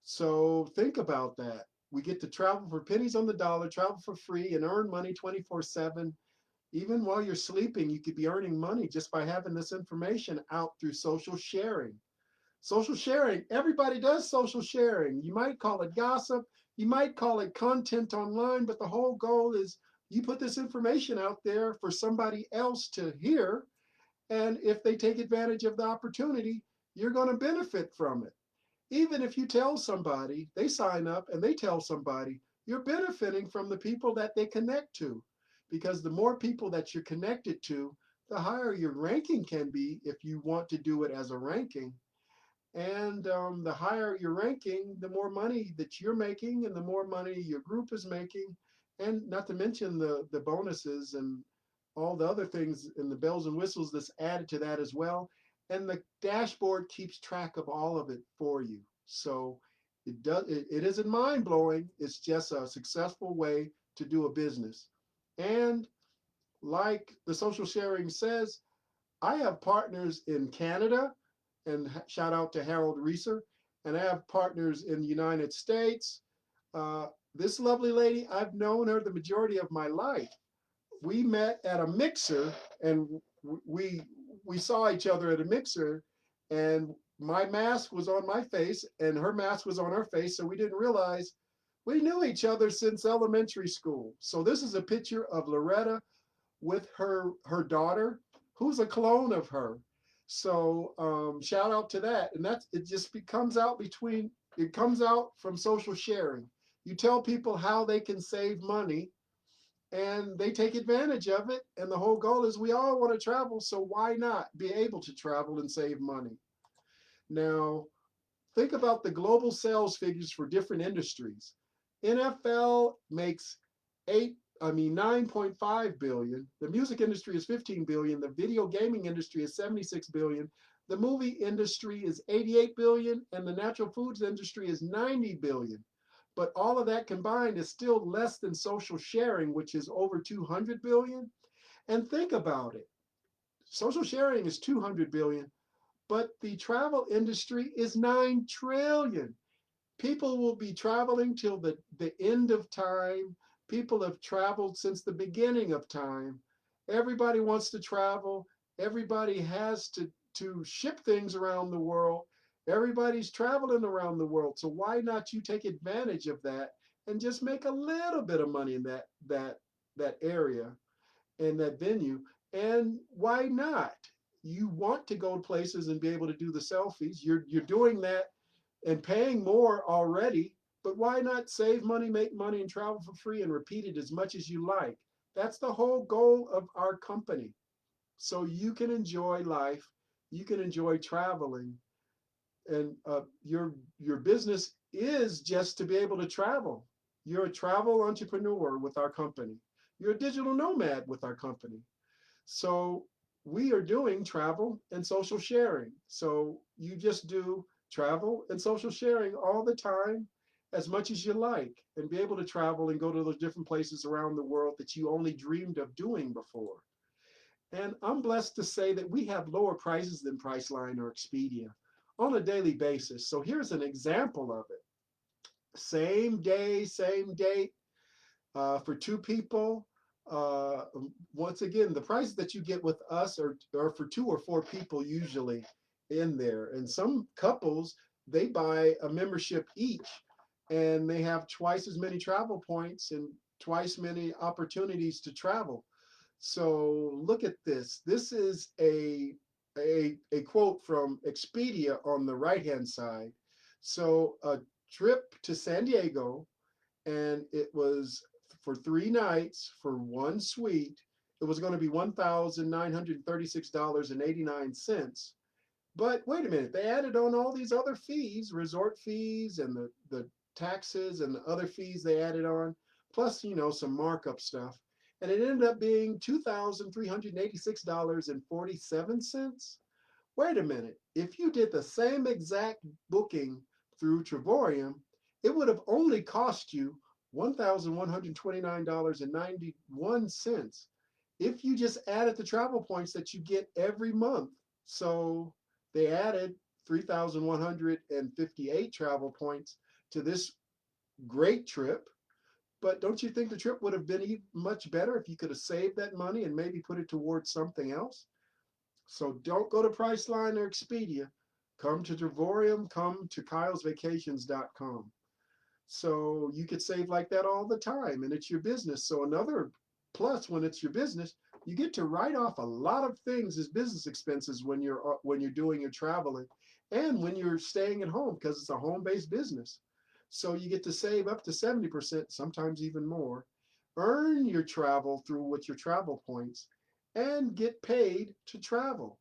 So think about that. We get to travel for pennies on the dollar, travel for free, and earn money 24/7. Even while you're sleeping, you could be earning money just by having this information out through social sharing. Social sharing, everybody does social sharing. You might call it gossip, you might call it content online, but the whole goal is you put this information out there for somebody else to hear. And if they take advantage of the opportunity, you're going to benefit from it. Even if you tell somebody, they sign up and they tell somebody, you're benefiting from the people that they connect to. Because the more people that you're connected to, the higher your ranking can be if you want to do it as a ranking. And the higher your ranking, the more money that you're making and the more money your group is making. And not to mention the bonuses and all the other things and the bells and whistles that's added to that as well. And the dashboard keeps track of all of it for you. So it isn't mind blowing. It's just a successful way to do a business. And like the social sharing says, I have partners in Canada, and shout out to Harold Reeser, and I have partners in the United States. This lovely lady, I've known her the majority of my life. We met at a mixer, and we we saw each other at a mixer, and my mask was on my face, and her mask was on her face, so we didn't realize we knew each other since elementary school. So this is a picture of Loretta with her daughter, who's a clone of her. So shout out to that. And that's it. Just comes out between it comes out from social sharing. You tell people how they can save money, and they take advantage of it. And the whole goal is we all want to travel, so why not be able to travel and save money? Now, think about the global sales figures for different industries. NFL makes 9.5 billion. The music industry is 15 billion. The video gaming industry is 76 billion. The movie industry is 88 billion, and the natural foods industry is 90 billion. But all of that combined is still less than social sharing, which is over 200 billion. And think about it. Social sharing is 200 billion, but the travel industry is 9 trillion. People will be traveling till the end of time. People have traveled since the beginning of time. Everybody wants to travel. Everybody has to ship things around the world. Everybody's traveling around the world. So why not you take advantage of that and just make a little bit of money in that area and that venue? And why not? You want to go to places and be able to do the selfies. You're doing that and paying more already, but why not save money, make money, and travel for free and repeat it as much as you like? That's the whole goal of our company. So you can enjoy life, you can enjoy traveling, and your business is just to be able to travel. You're a travel entrepreneur with our company. You're a digital nomad with our company. So we are doing travel and social sharing. So you just do travel and social sharing all the time, as much as you like, and be able to travel and go to those different places around the world that you only dreamed of doing before. And I'm blessed to say that we have lower prices than Priceline or Expedia on a daily basis. So here's an example of it. Same day, same date, for two people. Uh, Once again, the prices that you get with us are for 2 or 4 people usually in there. And some couples, they buy a membership each, and they have twice as many travel points and twice many opportunities to travel. So look at this. This is a quote from Expedia on the right-hand side. So a trip to San Diego, and it was for 3 nights for one suite. It was going to be $1,936.89. But wait a minute, they added on all these other fees, resort fees and the taxes and the other fees they added on, plus, some markup stuff. And it ended up being $2,386.47. Wait a minute, if you did the same exact booking through Travorium, it would have only cost you $1,129.91 if you just added the travel points that you get every month. So they added 3,158 travel points to this great trip. But don't you think the trip would have been much better if you could have saved that money and maybe put it towards something else? So don't go to Priceline or Expedia. Come to Travorium, come to kylesvacations.com. So you could save like that all the time, and it's your business. So another plus, when it's your business, you get to write off a lot of things as business expenses when you're doing your traveling and when you're staying at home, because it's a home-based business. So you get to save up to 70%, sometimes even more. Earn your travel through with your travel points and get paid to travel.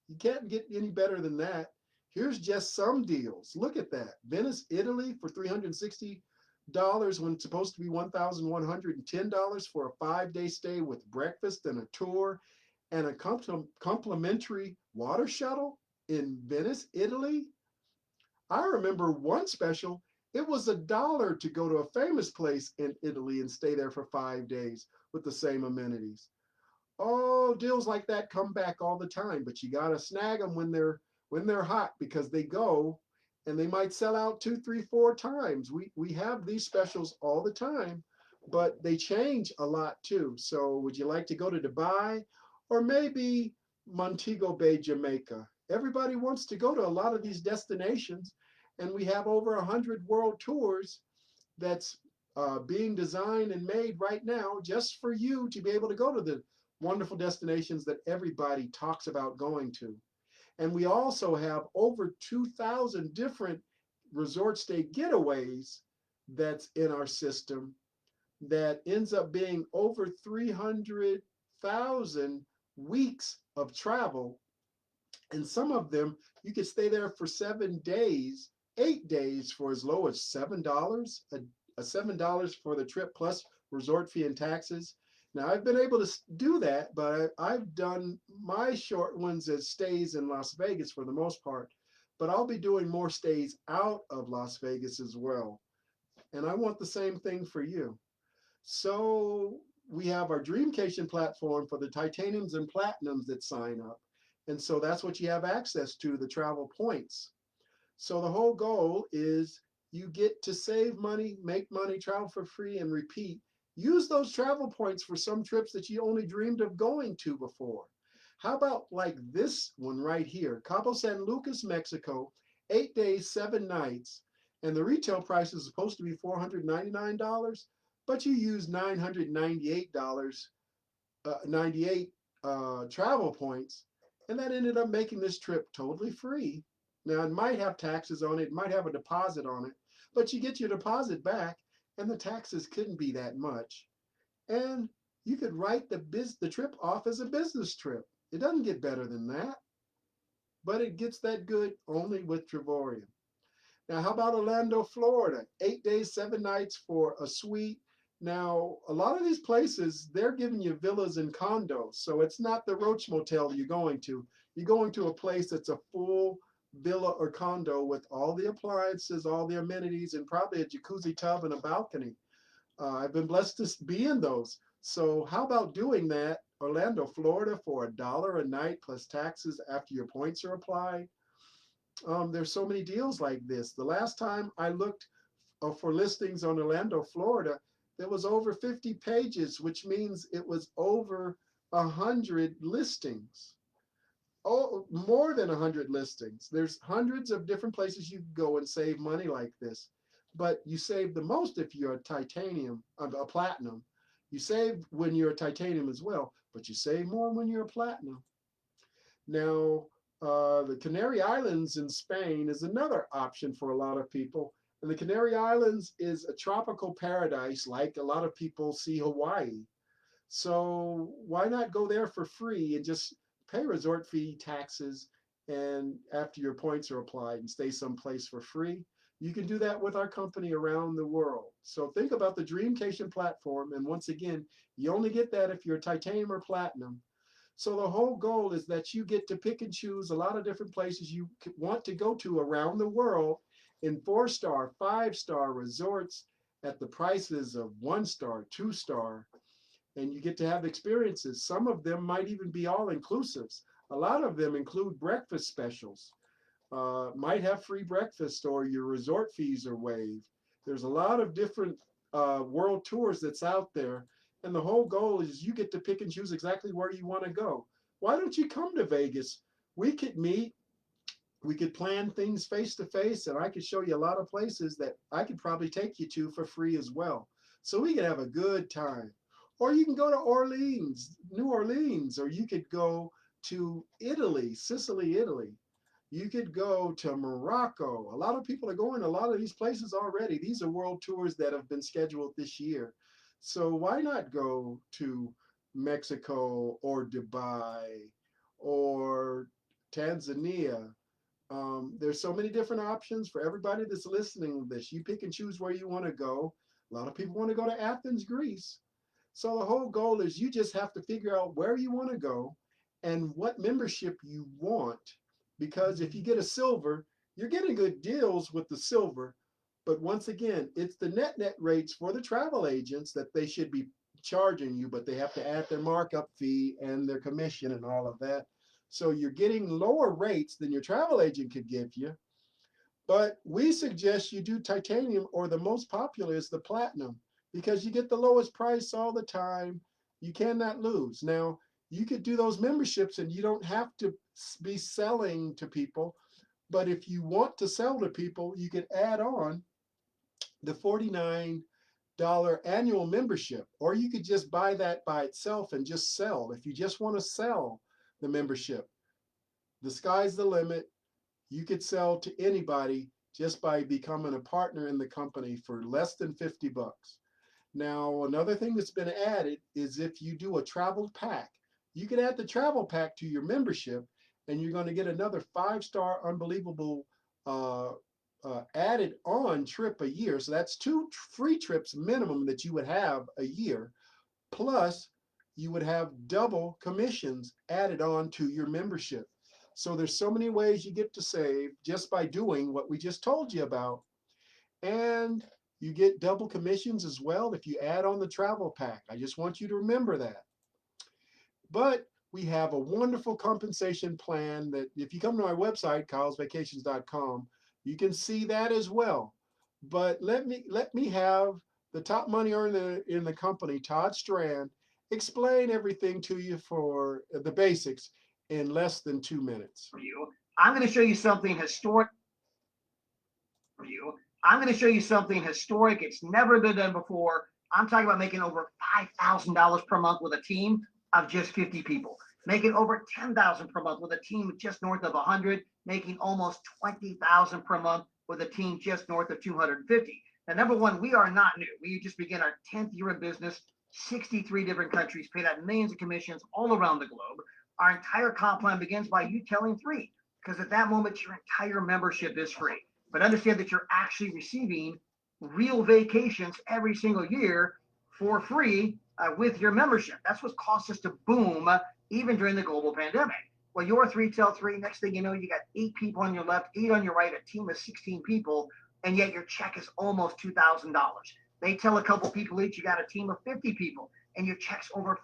You can't get any better than that. Here's just some deals. Look at that. Venice, Italy for $360 when it's supposed to be $1,110 for a 5-day stay with breakfast and a tour and a complimentary water shuttle in Venice, Italy. I remember one special, it was $1 to go to a famous place in Italy and stay there for 5 days with the same amenities. Oh, deals like that come back all the time, but you gotta snag them when they're hot because they go and they might sell out 2, 3, 4 times. We have these specials all the time, but they change a lot too. So would you like to go to Dubai or maybe Montego Bay, Jamaica? Everybody wants to go to a lot of these destinations, and we have over 100 world tours that's being designed and made right now just for you to be able to go to the wonderful destinations that everybody talks about going to. And we also have over 2,000 different resort stay getaways that's in our system that ends up being over 300,000 weeks of travel. And some of them, you could stay there for 7 days, 8 days for as low as $7, $7 for the trip plus resort fee and taxes. Now, I've been able to do that, but I've done my short ones as stays in Las Vegas for the most part. But I'll be doing more stays out of Las Vegas as well. And I want the same thing for you. So we have our Dreamcation platform for the titaniums and platinums that sign up. And so that's what you have access to, the travel points. So the whole goal is you get to save money, make money, travel for free, and repeat. Use those travel points for some trips that you only dreamed of going to before. How about like this one right here, Cabo San Lucas, Mexico, 8 days, 7 nights, and the retail price is supposed to be $499, but you use $998, 98 travel points, and that ended up making this trip totally free. Now, it might have taxes on it, it might have a deposit on it, but you get your deposit back, and the taxes couldn't be that much. And you could write the trip off as a business trip. It doesn't get better than that, but it gets that good only with Travorium. Now, how about Orlando, Florida? 8 days, 7 nights for a suite. Now, a lot of these places, they're giving you villas and condos. So it's not the Roach Motel you're going to. You're going to a place that's a full villa or condo with all the appliances, all the amenities, and probably a jacuzzi tub and a balcony. I've been blessed to be in those. So how about doing that? Orlando, Florida for $1 a night plus taxes after your points are applied. There's so many deals like this. The last time I looked for listings on Orlando, Florida, there was over 50 pages, which means it was over 100 listings. Oh, more than 100 listings. There's hundreds of different places you can go and save money like this. But you save the most if you're a titanium, a platinum. You save when you're a titanium as well, but you save more when you're a platinum. Now, the Canary Islands in Spain is another option for a lot of people. And the Canary Islands is a tropical paradise like a lot of people see Hawaii. So why not go there for free and just pay resort fee, taxes, and after your points are applied and stay someplace for free? You can do that with our company around the world. So think about the Dreamcation platform. And once again, you only get that if you're titanium or platinum. So the whole goal is that you get to pick and choose a lot of different places you want to go to around the world in 4-star, 5-star resorts at the prices of 1-star, 2-star, and you get to have experiences. Some of them might even be all inclusives. A lot of them include breakfast specials. Might have free breakfast or your resort fees are waived. There's a lot of different world tours that's out there. And the whole goal is you get to pick and choose exactly where you want to go. Why don't you come to Vegas? We could meet, we could plan things face to face, and I could show you a lot of places that I could probably take you to for free as well. So we could have a good time. Or you can go to Orleans, New Orleans, or you could go to Italy, Sicily, Italy. You could go to Morocco. A lot of people are going to a lot of these places already. These are world tours that have been scheduled this year. So why not go to Mexico or Dubai or Tanzania There's so many different options for everybody that's listening to this. You pick and choose where you want to go. A lot of people want to go to Athens, Greece. So the whole goal is you just have to figure out where you want to go and what membership you want. Because if you get a silver, you're getting good deals with the silver. But once again, it's the net rates for the travel agents that they should be charging you, but they have to add their markup fee and their commission and all of that. So you're getting lower rates than your travel agent could give you. But we suggest you do titanium, or the most popular is the platinum, because you get the lowest price all the time. You cannot lose. Now, you could do those memberships and you don't have to be selling to people. But if you want to sell to people, you could add on the $49 annual membership, or you could just buy that by itself and just sell. If you just want to sell the membership, the sky's the limit. You could sell to anybody just by becoming a partner in the company for less than 50 bucks. Now, another thing that's been added is if you do a travel pack, you can add the travel pack to your membership, and you're going to get another 5-star unbelievable added on trip a year. So that's 2 free trips minimum that you would have a year. Plus, you would have double commissions added on to your membership. So there's so many ways you get to save just by doing what we just told you about. And you get double commissions as well if you add on the travel pack. I just want you to remember that. But we have a wonderful compensation plan that if you come to my website, kylesvacations.com, you can see that as well. But let me have the top money earner in the company, Todd Strand, explain everything to you for the basics in less than 2 minutes. I'm going to show you something historic. I'm going to show you something historic. It's never been done before. I'm talking about making over $5,000 per month with a team of just 50 people, making over $10,000 per month with a team just north of 100, making almost $20,000 per month with a team just north of 250. Now, number one, we are not new. We just began our 10th year of business, 63 different countries, paid out millions of commissions all around the globe. Our entire comp plan begins by you telling 3, because at that moment, your entire membership is free. But understand that you're actually receiving real vacations every single year for free with your membership. That's what caused us to boom even during the global pandemic. Well, your 3 tell 3, next thing you know, you got 8 people on your left, 8 on your right, a team of 16 people, and yet your check is almost $2,000. They tell a couple people each, you got a team of 50 people, and your check's over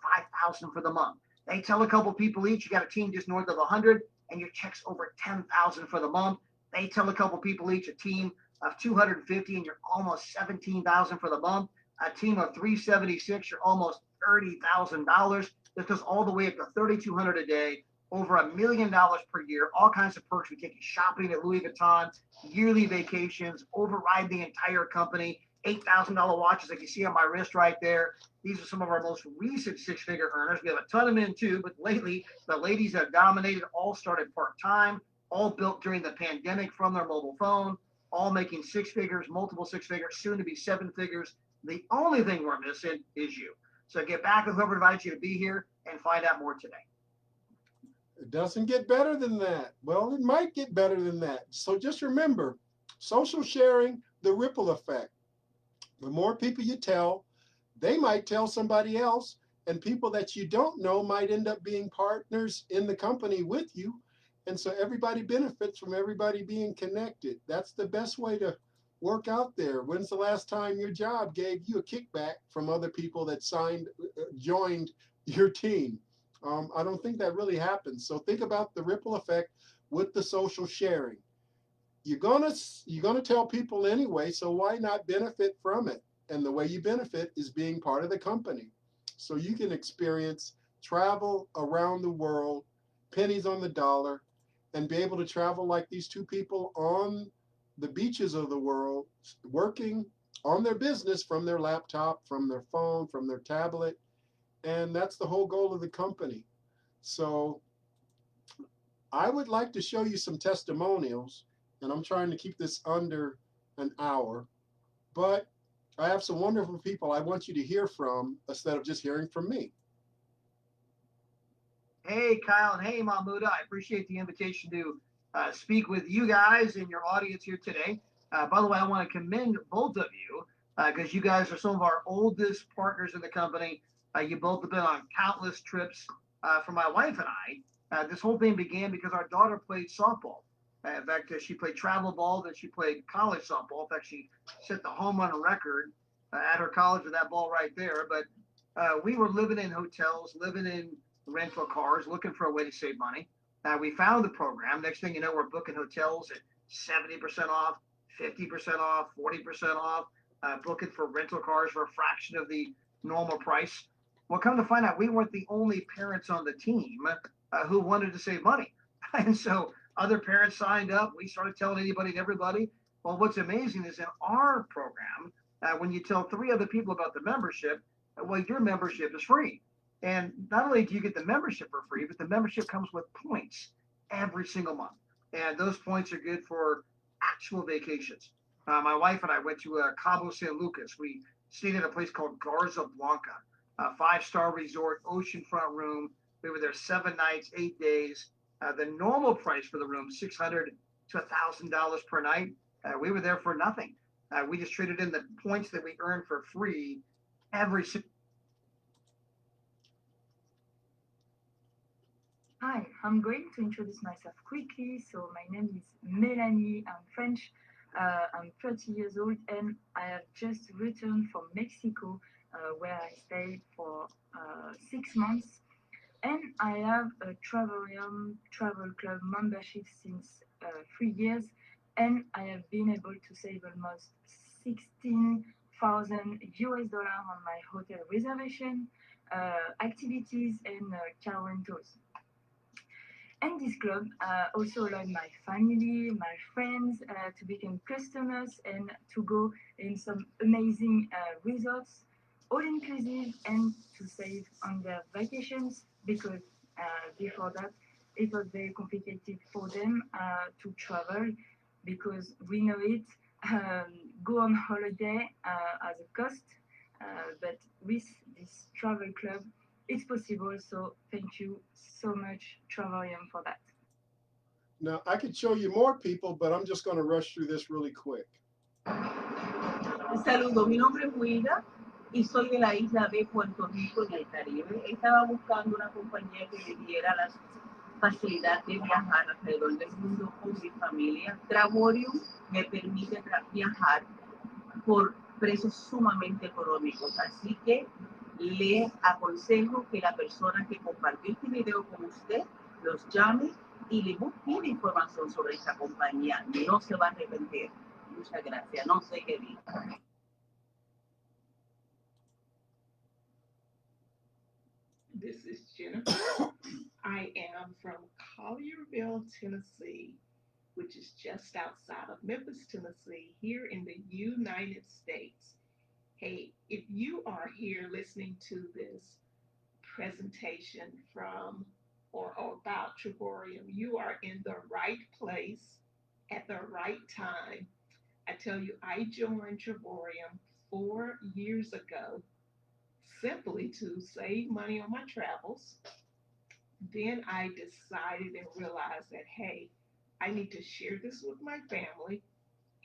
$5,000 for the month. They tell a couple people each, you got a team just north of 100, and your check's over $10,000 for the month. They tell a couple people each, a team of 250, and you're almost $17,000 for the month. A team of 376, you're almost $30,000. This goes all the way up to $3,200 a day, over $1 million per year, all kinds of perks. We take you shopping at Louis Vuitton, yearly vacations, override the entire company, $8,000 watches like you see on my wrist right there. These are some of our most recent 6-figure earners. We have a ton of men too, but lately the ladies have dominated, all started part-time, all built during the pandemic from their mobile phone, all making 6 figures, multiple 6 figures, soon to be 7 figures. The only thing we're missing is you. So get back with whoever invited you to be here and find out more today. It doesn't get better than that. Well, it might get better than that. So just remember, social sharing, the ripple effect. The more people you tell, they might tell somebody else, and people that you don't know might end up being partners in the company with you. And so everybody benefits from everybody being connected. That's the best way to work out there. When's the last time your job gave you a kickback from other people that joined your team? I don't think that really happens. So think about the ripple effect with the social sharing. You're gonna tell people anyway, so why not benefit from it? And the way you benefit is being part of the company. So you can experience travel around the world, pennies on the dollar, and be able to travel like these 2 people on the beaches of the world, working on their business from their laptop, from their phone, from their tablet. And that's the whole goal of the company. So I would like to show you some testimonials, and I'm trying to keep this under an hour, but I have some wonderful people I want you to hear from instead of just hearing from me. Hey, Kyle, and hey, Mahmuda. I appreciate the invitation to speak with you guys and your audience here today. By the way, I want to commend both of you because you guys are some of our oldest partners in the company. You both have been on countless trips. For my wife and I, this whole thing began because our daughter played softball. In fact, she played travel ball, then she played college softball. In fact, she set the home run record at her college with that ball right there. But we were living in hotels, living in rental cars, looking for a way to save money. We found the program. Next thing you know, we're booking hotels at 70% off, 50% off, 40% off, booking for rental cars for a fraction of the normal price. Well, come to find out, we weren't the only parents on the team who wanted to save money. And so other parents signed up. We started telling anybody and everybody. Well, what's amazing is in our program, when you tell 3 other people about the membership, well, your membership is free. And not only do you get the membership for free, but the membership comes with points every single month. And those points are good for actual vacations. My wife and I went to Cabo San Lucas. We stayed at a place called Garza Blanca, a 5-star resort, oceanfront room. We were there 7 nights, 8 days. The normal price for the room, $600 to $1,000 per night. We were there for nothing. We just traded in the points that we earned for free every single. Hi, I'm going to introduce myself quickly. So my name is Melanie. I'm French. I'm 30 years old and I have just returned from Mexico where I stayed for 6 months. And I have a Travorium travel club membership since 3 years. And I have been able to save almost 16,000 US dollars on my hotel reservation, activities and car rentals. And this club also allowed my family, my friends to become customers and to go in some amazing resorts, all inclusive, and to save on their vacations because before that it was very complicated for them to travel because we know it, go on holiday as a cost, but with this travel club it's possible. So thank you so much, Travorium, for that. Now, I could show you more people, but I'm just going to rush through this really quick. Saludos, mi nombre es Wilda y soy de la isla de Puerto Rico en el Caribe. Estaba buscando una compañía que me diera la facilidad de viajar alrededor del mundo con mi familia. Travorium me permite viajar por precios sumamente económicos, así que le aconsejo que la persona que compartió este video con usted los llame y le busque información sobre esta compañía. No se va a arrepentir. Muchas gracias. No sé qué diga. This is Jennifer. I am from Collierville, Tennessee, which is just outside of Memphis, Tennessee, here in the United States. Hey, if you are here listening to this presentation from or about Travorium, you are in the right place at the right time. I tell you, I joined Travorium 4 years ago simply to save money on my travels. Then I decided and realized that, hey, I need to share this with my family.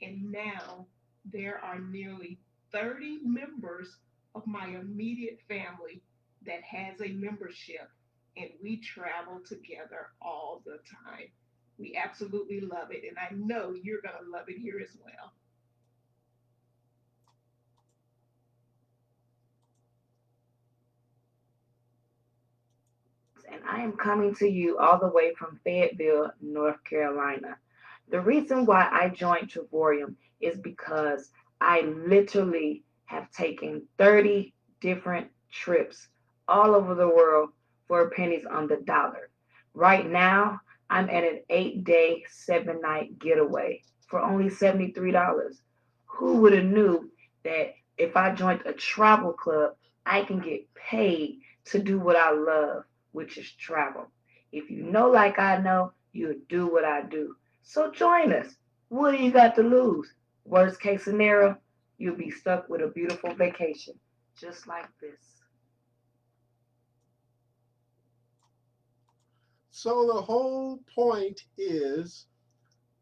And now there are nearly 30 members of my immediate family that has a membership, and we travel together all the time. We absolutely love it, and I know you're going to love it here as well. And I am coming to you all the way from Fayetteville, North Carolina. The reason why I joined Travorium is because I literally have taken 30 different trips all over the world for pennies on the dollar. Right now, I'm at an 8-day, 7-night getaway for only $73. Who would have knew that if I joined a travel club, I can get paid to do what I love, which is travel. If you know like I know, you'll do what I do. So join us. What do you got to lose? Worst case scenario, you'll be stuck with a beautiful vacation, just like this. So the whole point is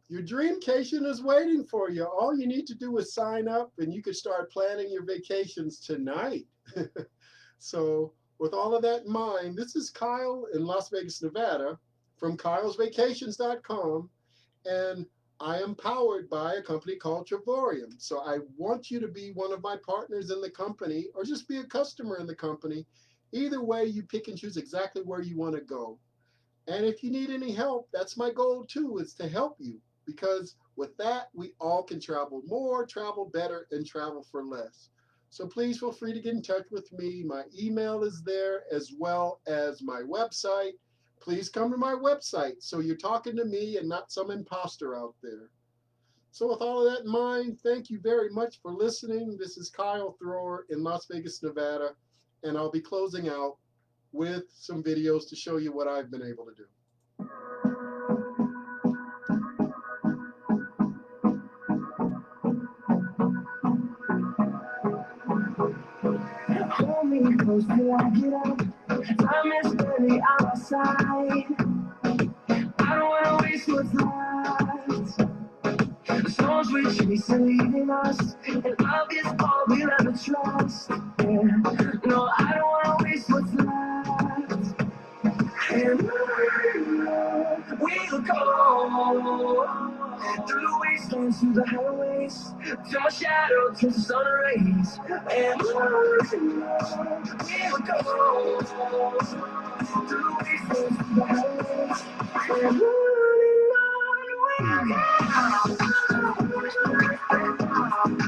Your dreamcation is waiting for you. All you need to do is sign up and you can start planning your vacations tonight. So with all of that in mind, this is Kyle in Las Vegas, Nevada from kylesvacations.com, and I am powered by a company called Travorium. So I want you to be one of my partners in the company or just be a customer in the company. Either way, you pick and choose exactly where you want to go. And if you need any help, that's my goal too, is to help you. Because with that, we all can travel more, travel better, and travel for less. So please feel free to get in touch with me. My email is there as well as my website. Please come to my website so you're talking to me and not some imposter out there. So with all of that in mind, thank you very much for listening. This is Kyle Thrower in Las Vegas, Nevada, and I'll be closing out with some videos to show you what I've been able to do. Hold me close till I get up. Time is barely on our side. I don't wanna waste what's left. The storms we chase are leaving us, and love is all we'll ever trust. Yeah. No, I don't wanna waste what's left. And on we'll go through the wastelands, through the highways, till my shadow turns to sun rays. And on we'll go through the wastelands, through the highways, and on we'll go.